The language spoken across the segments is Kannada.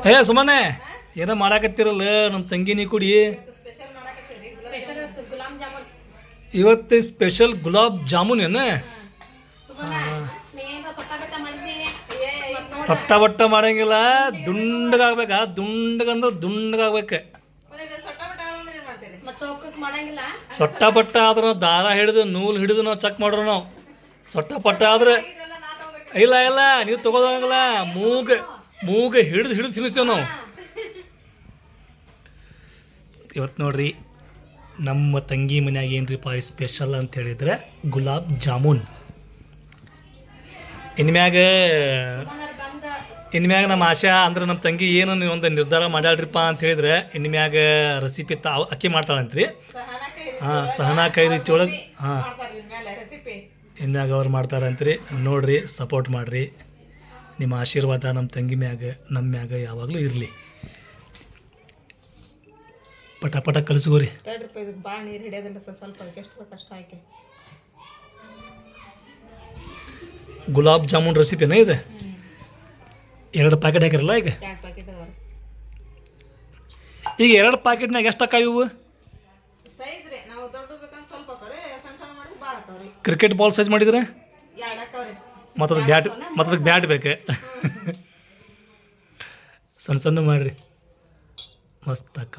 ಏ ಸುಮ್ಮನೆ ಏನೋ ಮಾಡಾಕತ್ತಿರಲ್ಲ ನಮ್ಮ ತಂಗಿನಿ ಕುಡಿ. ಇವತ್ತು ಸ್ಪೆಷಲ್ ಗುಲಾಬ್ ಜಾಮೂನ್ ಏನ ಸಟ್ಟ ಬಟ್ಟ ಮಾಡಂಗಿಲ್ಲ. ದುಂಡಗಾಗ್ಬೇಕಾ? ದುಂಡಗಂದ್ರೆ ದುಂಡಗಾಗ್ಬೇಕು. ಸೊಟ್ಟ ಪಟ್ಟ ಆದ್ರೆ ದಾರ ಹಿಡಿದು ನೂಲು ಹಿಡಿದು ನಾವು ಚೆಕ್ ಮಾಡ್ರು. ನಾವು ಸೊಟ್ಟ ಪಟ್ಟ ಆದ್ರೆ ಇಲ್ಲ ಇಲ್ಲ ನೀವು ತಗೋದಂಗಿಲ್ಲ. ಮೂಗ ಹಿಡಿದು ತಿನ್ನಿಸ್ತೇವೆ ನಾವು. ಇವತ್ತು ನೋಡ್ರಿ ನಮ್ಮ ತಂಗಿ ಮನ್ಯಾಗ ಏನ್ರಿಪ್ಪ ಸ್ಪೆಷಲ್ ಅಂತ ಹೇಳಿದ್ರೆ ಗುಲಾಬ್ ಜಾಮೂನ್. ಇನ್ಮ್ಯಾಗ ನಮ್ಮ ಆಶಾ ಅಂದ್ರೆ ನಮ್ಮ ತಂಗಿ ಏನು ಒಂದು ನಿರ್ಧಾರ ಮಾಡ್ಯಾಳ್ರಿಪ್ಪ ಅಂತ ಹೇಳಿದ್ರೆ ಇನ್ಮ್ಯಾಗ ರೆಸಿಪಿ ಅಕ್ಕಿ ಮಾಡ್ತಾಳಂತ್ರಿ. ಹಾಂ, ಸಹನಾ ಕೈ ರೀತಿ ಒಳಗೆ ಹಾಂ ಇನ್ಮ್ಯಾಗ ಅವ್ರು ಮಾಡ್ತಾರಂತ್ರಿ. ನೋಡ್ರಿ, ಸಪೋರ್ಟ್ ಮಾಡಿರಿ. ನಿಮ್ಮ ಆಶೀರ್ವಾದ ನಮ್ಮ ತಂಗಿ ಮ್ಯಾಗ ನಮ್ಮ ಮ್ಯಾಗ ಯಾವಾಗಲೂ ಇರಲಿ. ಪಟ ಪಟ ಕಲಿಸ್ಕೋರಿ. ಭಾಳ ನೀರು ಹಿಡಿಯೋದಿಲ್ಲ ಸರ್, ಸ್ವಲ್ಪ ಎಷ್ಟು ಕಷ್ಟ ಆಯ್ತು. ಗುಲಾಬ್ ಜಾಮೂನ್ ರೆಸಿಪಿನ ಇದೆ. 2 ಪ್ಯಾಕೆಟ್ ಹಾಕಿರಲ್ಲ ಈಗ. 2 ಪ್ಯಾಕೆಟ್ ಅವ. ಈಗ 2 ಪ್ಯಾಕೆಟ್ನಾಗ ಎಷ್ಟು ಅಕ್ಕ ಇವು? ಸೈಜ್ ರೀ, ನಾವು ದೊಡ್ಡ ಬೇಕಂದ್ರೆ ಸ್ವಲ್ಪ ಅಕ್ಕವ್ರಿ, ಸಣ್ಣ ಸಣ್ಣ ಮಾಡಿದ್ರೆ ಭಾಳ ಅಕ್ಕವ್ರಿ. ಕ್ರಿಕೆಟ್ ಬಾಲ್ ಸೈಜ್ ಮಾಡಿದ್ರೆ 2 ಅಕ್ಕವ್ರಿ. ಮತ್ತದ ಬ್ಯಾಟ್ ಬೇಕು. ಸಣ್ಣ ಸಣ್ಣ ಮಾಡಿರಿ, ಮಸ್ತ್ ಅಕ್ಕ.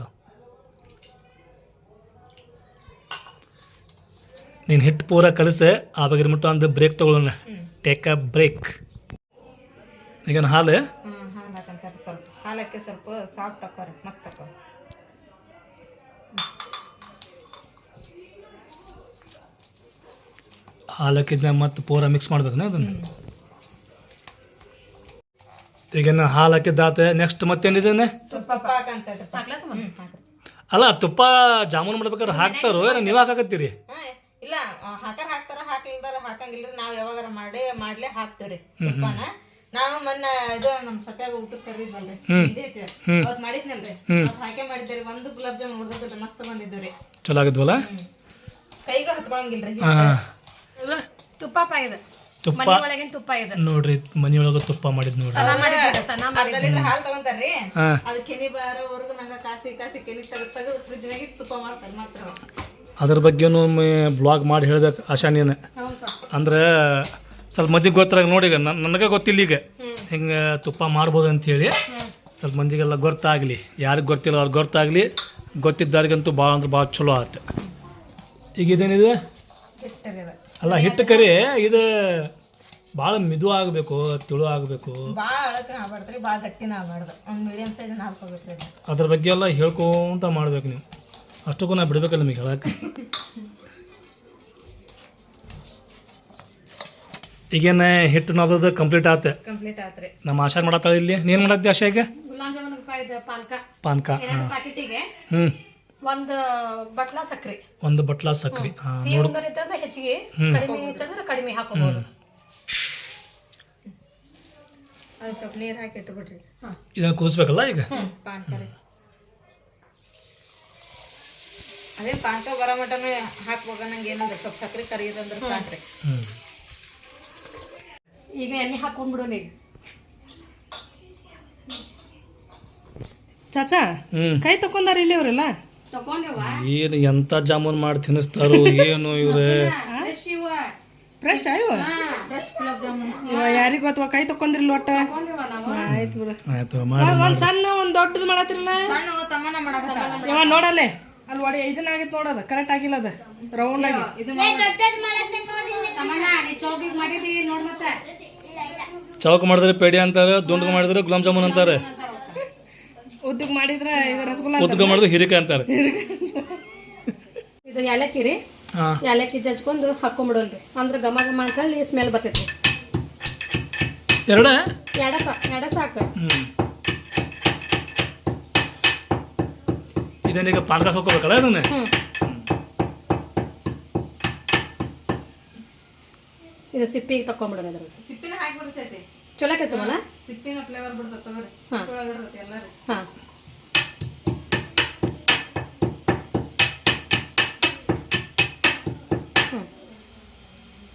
ನೀನು ಹಿಟ್ಟು ಪೂರ ಕಲಿಸೆ ಆ ಬಗ್ಗೆ ಮುಟ್ಟು ಒಂದು ಬ್ರೇಕ್ ತೊಗೊಳ್ಳೋಣ. Take a break. ಈಗ ಹಾಲು ಹಾಲು ಹಾಕಂತಾರೆ. ಸ್ವಲ್ಪ ಹಾಲಕ್ಕೆ ಸ್ವಲ್ಪ ಸಾಫ್ಟ್ ಹಾಕೋರಿ, ಮಸ್ತ್ ಹಾಕೋರಿ. ಹಾಲು ಹಾಕಿದ್ನ ಮತ್ತು ಪೂರ ಮಿಕ್ಸ್ ಮಾಡ್ಬೇಕನ ಅದನ್ನು. ಈಗ ಹಾಲು ಹಾಕಿದ್ದಾತ. ನೆಕ್ಸ್ಟ್ ಮತ್ತೇನಿದೆ? ಅಲ್ಲ, ತುಪ್ಪ ಜಾಮೂನ್ ಮಾಡ್ಬೇಕಾದ್ರೆ ಹಾಕ್ತಾರೋ ನೀವು ಹಾಕತ್ತೀರಿ? ಇಲ್ಲ, ಹಾಕ್ತಾರ, ಹಾಕ್ಲಿಲ್ದಾರ ಹಾಕಂಗಿಲ್ರಿ. ನಾವ್ ಯಾವಾಗಾರ ಮಾಡ್ಲೇ ಹಾಕ್ತೇವ್ರಿ ತುಪ್ಪನ. ನಾನು ಮೊನ್ನೆ ಇದು ನಮ್ಮ ಸಪ್ಯಾಗ ಊಟಕ್ಕೆ ಕರೀದ್ವಲ್ರಿ, ಅವತ್ತು ಮಾಡಿದ್ನಲ್ರಿ, ಅವತ್ತು ಹಾಕೇ ಮಾಡಿದ್ದೇರಿ. 1 ಗುಲಾಬ್ ಜಾಮೂನ್ ಹೊಡೆದ್ರೆ ಮಸ್ತ್ ಬಂದಿದ್ವಿ. ಚಲೋ ಆಗಿದ್ವಲ್ಲ? ಕೈಗೆ ಹತ್ಕೊಳಂಗಿಲ್ರಿ. ತುಪ್ಪ ಪಾಯ್ದು ತುಪ್ಪ ತುಪ್ಪ ಇದೆ ನೋಡ್ರಿ, ಮನಿಯೊಳಗ ತುಪ್ಪ ಮಾಡಿದ್ ನೋಡ್ರಿ. ಅರ್ಧ ಲೀಟರ್ ಹಾಲು ತಗೊಂತಾರ್ರಿ. ಅದ್ ಕೆನಿ ಬಾರೋವರೆಗೂ ನಂಗ ಕಾಸಿ ಕೆನಿ ತೆಗೆದು ಫ್ರಿಜ್ನಾಗ ತುಪ್ಪ ಮಾಡ್ತಾರೆ ಮಾತ್ರ. ಅದ್ರ ಬಗ್ಗೆನೂ ಬ್ಲಾಗ್ ಮಾಡಿ ಹೇಳ್ಬೇಕು ಆಶಾ ನೀನು. ಅಂದ್ರೆ ಸ್ವಲ್ಪ ಮಂದಿಗೆ ಗೊತ್ತಾಗ ನೋಡಿ. ಈಗ ನನಗೆ ಗೊತ್ತಿಲ್ಲ ಈಗ ಹಿಂಗೆ ತುಪ್ಪ ಮಾಡ್ಬೋದು ಅಂಥೇಳಿ. ಸ್ವಲ್ಪ ಮಂದಿಗೆಲ್ಲ ಗೊತ್ತಾಗಲಿ, ಯಾರಿಗೆ ಗೊತ್ತಿಲ್ಲ ಅವ್ರಿಗೆ ಗೊತ್ತಾಗಲಿ. ಗೊತ್ತಿದ್ದಾರಿಗಂತೂ ಭಾಳ ಅಂದ್ರೆ ಭಾಳ ಚಲೋ ಆಯ್ತು. ಈಗ ಇದೇನಿದೆ? ಅಲ್ಲ, ಹಿಟ್ಟು ಕರಿ ಇದು ಭಾಳ ಮಿದು ಆಗಬೇಕು, ತಿಳು ಆಗಬೇಕು. ಅದ್ರ ಬಗ್ಗೆ ಎಲ್ಲ ಹೇಳ್ಕೊಂತ ಮಾಡ್ಬೇಕು ನೀವು. ಅಷ್ಟಕ್ಕೂ ನಾ ಬಿಡ್ಬೇಕಲ್ಲ ನಿಮಗೆ ಹೇಳಕ್ಕೆ. ಈಗೇನು ಹಿಟ್ಟು ನಾದದು ಕಂಪ್ಲೀಟ್ ಆಯ್ತು. ನಮ್ಮ ಆಶಾ ಮಾಡತ್ತಾಳ ಇಲ್ಲಿ. ನೀನು ಮಾಡತ್ತಿ ಆಶಾ? ಈಗ ಪಾನಕ. ಹ್ಞೂ, 1 ಬಟ್ಲ ಸಕ್ರಿ. 1 ಬಟ್ಲ ಸಕ್ರಿ. ಹೆಚ್ಚಿಗೆ ಕಡಿಮೆ ಹಾಕೋಬಹುದು. ಸ್ವಲ್ಪ ನೀರು ಹಾಕಿ ಇಟ್ಬಿಡ್ರಿ. ಇದನ್ನ ಕುದಿಸ್ಬೇಕಲ್ಲ ಈಗ? ಪಾನಕ ರೀ, ಅದೇ ಪಾನಕ ಬರೋ ಮಟನು ಹಾಕ್ಬೋಗ. ನಂಗೆ ಏನಂದ್ರೆ ಸ್ವಲ್ಪ ಸಕ್ರೆ ಕರಿಯೋದಂದ್ರೆ ಸಾಕ್ರಿ. ಈಗ ಎಣ್ಣೆ ಹಾಕೊಂಡ್ಬಿಡೋಣ. ಈಗ ಚಾಚಾ ಕೈ ತಕೊಂಡಾರ ಇಲ್ಲಿ ಅವರೆಲ್ಲ. ಏನು ಎಂತ ಜಾಮೂನ್ ಮಾಡಿ ತಿನ್ನಿಸ್ತಾರೋ ಏನು ಇವ್ರೆ. ಫ್ರೆಶ್ ಯಾರಿಗ ಗೊತ್ತವ? ಕೈ ತಕೊಂಡ್ರಿಲ್ಲ ಒಟ್ಟ. ಆಯ್ತು ಬಿಡು. ಒಂದ್ ಸಣ್ಣ ಒಂದ್ ದೊಡ್ಡದು ಮಾಡತ್ತಿರಲ್ಲ. ಇವ ನೋಡಲ್ಲೇ ಅಲ್ಲಿ ಒಡೆ ಇದನ್ನ ಆಗಿತ್ತು ನೋಡೋದು. ಕರೆಕ್ಟ್ ಆಗಿಲ್ಲ, ಅದು ರೌಂಡ್ ಆಗಿ. ಚೌಕ ಮಾಡಿದ್ರೆ ಪೇಡಿ ಅಂತಾರೆ, ದುಂಡ್ಗ ಮಾಡಿದ್ರೆ ಗುಲಾಬ್ ಜಾಮೂನ್ ಅಂತಾರೆ, ಉದ್ದಗ್ ಮಾಡಿದ್ರೆ ರಸಗುಲ್ಲ, ಉದ್ದಗ ಮಾಡಿದ್ರೆ ಹಿರಿಕೆ ಅಂತಾರೆ. ಇದು ಏಲಕ್ಕಿ ರೀ. ಏಲಕ್ಕಿ ಜಜ್ಕೊಂಡು ಹಾಕೊಂಡ್ಬಿಡೋಲ್ರಿ. ಅಂದ್ರೆ ಘಮ ಘಮ ಅಂತೇಳಿ ಸ್ಮೆಲ್ ಬರ್ತೈತಿ. ಎಡ ಸಾಕು. ಇದನ್ನೀಗ ಪಾನಕ ಹಾಕೋಬೇಕಲ್ಲ ಇದನ್ನ. ಇದು ಸಿಪ್ಪಿಗೆ ತಕೊಂಡ್ಬಿಡೋಣ. ಅದ್ರ ಸಿಪ್ಪಿನ ಹಾಕ್ಬಿಡ್ತೈತಿ. ಚಲೋ ಕೆಸವಲ್ಲ, ಸಿಪ್ಪಿನ ಫ್ಲೇವರ್ ಬಿಡ್ತೈತೆ ತಗೋರಿ. ಎಲ್ಲರೂ ಹಾಂ.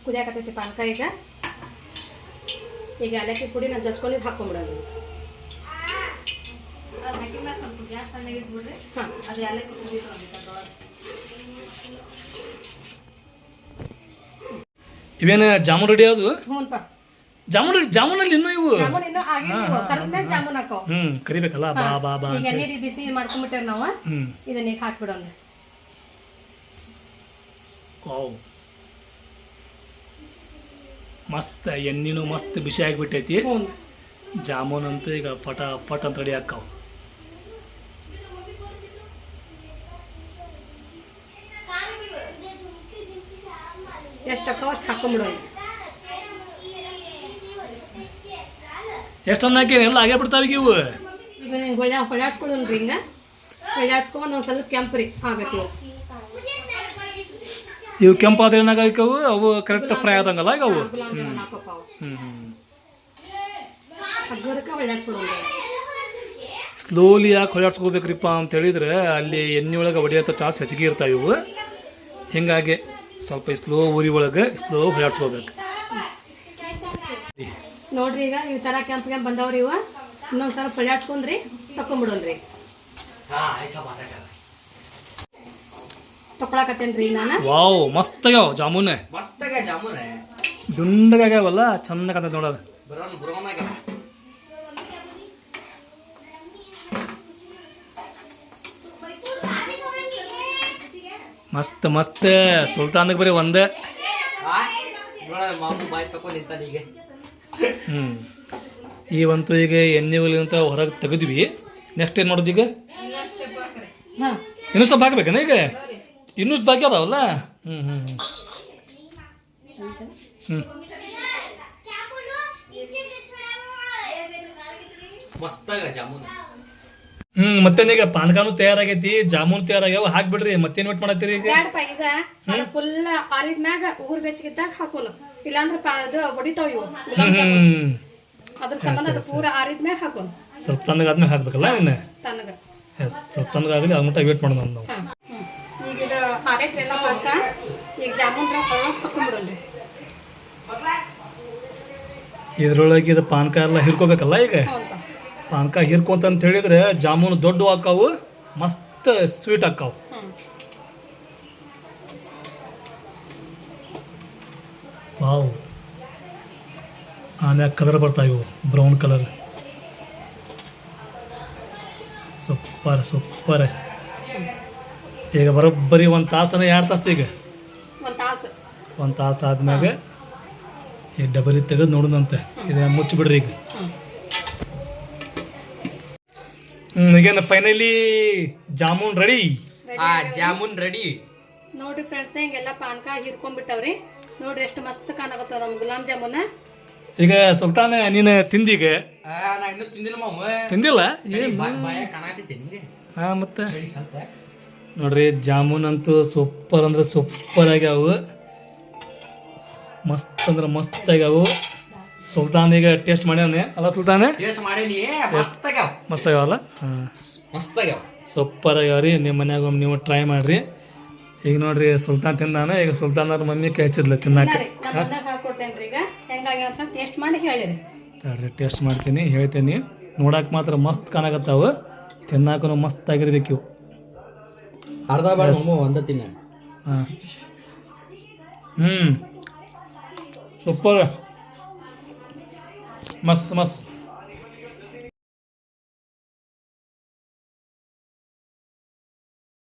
ಕುದಿಯಾಕತ್ತೈತಿ ಪಾನಕ. ಈಗ ಏಲಕ್ಕಿ ಪುಡಿ ನಾನು ಜಜ್ಕೊಂಡಿದ್ದು ಹಾಕೊಂಡ್ಬಿಡೋದು. ಗ್ಯಾಸ್ ಸಣ್ಣಗೆ ಇಟ್ಬಿಡ್ರಿ ಅದು ಯಾಲಕ್ಕಿ ಕುದಿದ್ರು ಅದರೊಳಗೆ. ಇವೇನು ಜಾಮೂನ್ ರೆಡಿ ಅದು? ಹ್ಞೂನ್ಪ ಜಾಮೂನಲ್ಲಿ ಇನ್ನೂ ಇವು ಜಾಮೂನ್ ಇನ್ನೂ ಆಗಿಲ್ಲ, ಕರೆದ್ಮೇಲೆ ಜಾಮೂನ್ ಹಾಕೋ. ಕರಿಬೇಕಲ್ಲ ಬಾ ಬಾ ಬಾ ಈಗ ಎಣ್ಣೆ ಬಿಸಿ ಮಾಡ್ಕೊಂಡ್ಬಿಟ್ಟೇವ್ ನಾವು, ಇದನ್ನ ಈಗ ಹಾಕ್ಬಿಡೋಣ. ಮಸ್ತ್ ಎಣ್ಣಿನೂ ಮಸ್ತ್ ಬಿಸಿ ಆಗಿಬಿಟ್ಟೈತಿ. ಜಾಮೂನ್ ಅಂತೂ ಈಗ ಪಟ ಅಂತ ರೆಡಿ ಹಾಕಾವ್. ಎಷ್ಟು ಹಾಕೋ ಅಷ್ಟು ಹಾಕೊಂಡ್ಬಿಡೋಣ. ಎಷ್ಟು ಹಾಕಿ ಎಲ್ಲ ಆಗೇ ಬಿಡ್ತಾವ ಈಗ ಇವು. ಈಗ ಹೊಳ್ಯಾಡ್ಸ್ಕೊಳ್ಳೋಣ್ರಿ, ಹಿಂಗ ಹೊಳ್ಯಾಡ್ಸ್ಕೊಂಡು ಒಂದು ಸ್ವಲ್ಪ ಕೆಂಪ್ರಿ ಆಗ್ಬೇಕು. ಇವು ಕೆಂಪು ಆದ್ರೆ ಏನಾಗವು ಅವು ಕರೆಕ್ಟ್ ಫ್ರೈ ಆದಂಗಲ್ಲ ಈಗ ಅವು. ಗುಲಾಬ್ ಜಾಮೂನ್ ಹಾಕೋಕಾವು ಹಗ್ಗರಕ್ಕೆ ಹೊಳ್ಯಾಡ್ಸ್ಕೊಳ್ಳೋಣ. ಸ್ಲೋಲಿ ಯಾಕೆ ಹೊಳ್ಯಾಡ್ಸ್ಕೋಬೇಕ್ರಿಪ್ಪ ಅಂತ ಹೇಳಿದ್ರೆ ಅಲ್ಲಿ ಎಣ್ಣೆ ಒಳಗೆ ಹೊಡಿಯೋಂಥ ಚಾನ್ಸ್ ಹೆಚ್ಚಿಗೆ ಇರ್ತಾವೆ ಇವು. ಹೀಗಾಗಿ ಸ್ವಲ್ಪ ಸ್ಲೋ ಉರಿ ಒಳಗೆ ಸ್ಲೋ ಹೊಳ್ಯಾಡ್ಸ್ಕೋಬೇಕು ನೋಡ್ರಿ. ಈಗ ಈ ಥರ ಕೆಂಪು ಬಂದವ್ರಿ ಇವ. ಇನ್ನೊಂದು ಸ್ವಲ್ಪ ಹೊಳ್ಯಾಡ್ಸ್ಕೊಂಡ್ರಿ ತಕೊಂಡ್ಬಿಡೋಣ್ರಿ. ತಕೊಳಕತ್ತೇನ್ರಿ ನಾನು. ವಾವ್ ಮಸ್ತ್ ಆಗ್ಯಾವ ಜಾಮೂನ್, ದುಂಡಗಾಗ್ಯಾವಲ್ಲ, ಚಂದಾಗ ನೋಡೋದು. ಮಸ್ತ್ ಮಸ್ತ್. ಸುಲ್ತಾನ್ಗೆ ಬರೀ ಒಂದೇ. ಇವಂತೂ ಈಗ ಎಣ್ಣೆ ಒಲಿಂತ ಹೊರಗೆ ತೆಗೆದ್ವಿ. ನೆಕ್ಸ್ಟ್ ಏನು ಮಾಡೋದು ಈಗ? ಇನ್ನೂ ಸ್ವಲ್ಪ ಹಾಕ್ಬೇಕೇನ ಈಗ? ಇನ್ನೂ ಬಾಕಿ ಅದಾವಲ್ಲ. ಮತ್ತೇನೀಗ ಪಾನಕಾನು ತಯಾರಾಗೈತಿ, ಜಾಮೂನ್ ತಯಾರಾಗ್ಯಾವ, ಹಾಕ್ಬಿಡ್ರಿ. ಮತ್ತೇನ್ ವೇಟ್ ಮಾಡತ್ತೀರಿ ಈಗ? ಈಗ ಫುಲ್ ಆರಿದ ಮ್ಯಾಗ ಉಗುರು ಬೆಚ್ಚಗಿದ್ದಾಗ ಹಾಕೋನು, ಇಲ್ಲಾಂದ್ರೆ ಅದು ಹೊಡಿತಾವ ಇವು. ಅದ್ರ ಸಂಬಂಧ ಅದು ಪೂರ ಆರಿದ ಮ್ಯಾಗ ಹಾಕೋನು. ಸ್ವಲ್ಪ ತಣ್ಣಗಾದ್ಮೇಲೆ ಹಾಕ್ಬೇಕಲ್ಲ ಇನ್ನ. ತಣ್ಣಗ ಸ್ವಲ್ಪ ತಣ್ಣಗಾಗಲಿ ಅದ್ ಮಟ್ಟ ವೇಟ್ ಮಾಡೋಣ ನಾವು. ಈಗ ಇದು ಆರೈತ್ರಿ ಎಲ್ಲ ಪಾಕ. ಈಗ ಜಾಮೂನ್ ಹೊರಗೆ ಹಾಕೊಂಡ್ಬಿಡೋಣ್ರಿ. ಇದ್ರೊಳಗೆ ಇದು ಪಾನಕ ಎಲ್ಲ ಹಿರ್ಕೋಬೇಕಲ್ಲ ಈಗ. ಪಾನಕ ಹಿರ್ಕೊಂತ ಹೇಳಿದ್ರೆ ಜಾಮೂನು ದೊಡ್ಡ ಹಾಕಾವು, ಮಸ್ತ್ ಸ್ವೀಟ್ ಹಾಕಾವು. ವಾವ್, ಆಮ್ಯಾಗ ಕಲರ್ ಬರ್ತಾವ ಇವು, ಬ್ರೌನ್ ಕಲರ್. ಸೂಪರ್. ಈಗ ಬರೋಬ್ಬರಿ 1 ತಾಸನ 2 ತಾಸು ಈಗ 1 ತಾಸು ಆದ್ಮ್ಯಾಗ ಈ ಡಬರಿ ತೆಗೆದು ನೋಡೋಣಂತೆ. ಇದನ್ನ ಮುಚ್ಚಿಬಿಡ್ರಿ ಈಗ. ಈಗೇನು finally jamun ready. Jamun ready ನೋಡ್ರಿ ಫ್ರೆಂಡ್ಸ್, ಹಿಂಗೆಲ್ಲ ಪಾನಕ ಹಿರ್ಕೊಂಡ್ಬಿಟ್ಟವ್ರಿ. ನೋಡ್ರಿ ಎಷ್ಟು ಮಸ್ತ್ ಕಾಣಕತ್ತಾವ ನಮ್ಮ ಗುಲಾಬ್ ಜಾಮೂನ್. ಈಗ ಸುಲ್ತಾನ ನೀನು ತಿಂದೀಗ? ನಾ ಇನ್ನೂ ತಿಂದಿಲ್ಲ ಮಾಮ. ತಿಂದಿಲ್ಲ? ಹಾ ಮತ್ತೆ ನೋಡ್ರಿ ಜಾಮೂನ್ ಅಂತೂ ಸೂಪರ್ ಅಂದ್ರೆ ಸೂಪರ್ ಆಗ್ಯಾವು, ಮಸ್ತ್ ಅಂದ್ರೆ ಮಸ್ತ್ ಆಗ್ಯಾವು. ಸುಲ್ತಾನ್ ಈಗ ಟೇಸ್ಟ್ ಮಾಡ್ಯಾನೆ ಅಲ್ಲ ಸುಲ್ತಾನೆ? ಮಸ್ತ್ ಆಗ್ಯಾವಲ್ಲ? ಸೂಪರ್ ಆಗ್ಯಾವ್ರಿ. ನಿಮ್ಮ ಮನ್ಯಾಗ ಒಮ್ಮೆ ನೀವು ಟ್ರೈ ಮಾಡ್ರಿ. ಈಗ ನೋಡ್ರಿ ಸುಲ್ತಾನ್ ತಿಂದಾನ. ಈಗ ಸುಲ್ತಾನ್ ಅವ್ರ ಮಮ್ಮಿ ಕೈ ಹಚ್ಚಿದ್ಲ ತಿನ್ನಾಕ. ಟೇಸ್ಟ್ ಮಾಡ್ತೀನಿ, ಹೇಳ್ತೀನಿ. ನೋಡಕ್ ಮಾತ್ರ ಮಸ್ತ್ ಕಾಣಕತ್ತಾವು, ತಿನ್ನಾಕನು ಮಸ್ತ್ ಆಗಿರ್ಬೇಕು ಇವು. ಅರ್ಧ ಬೇಡ ಒಂದ ತಿನ್ನ. ಸೂಪರ್, ಮಸ್ತ್ ಮಸ್ತ್.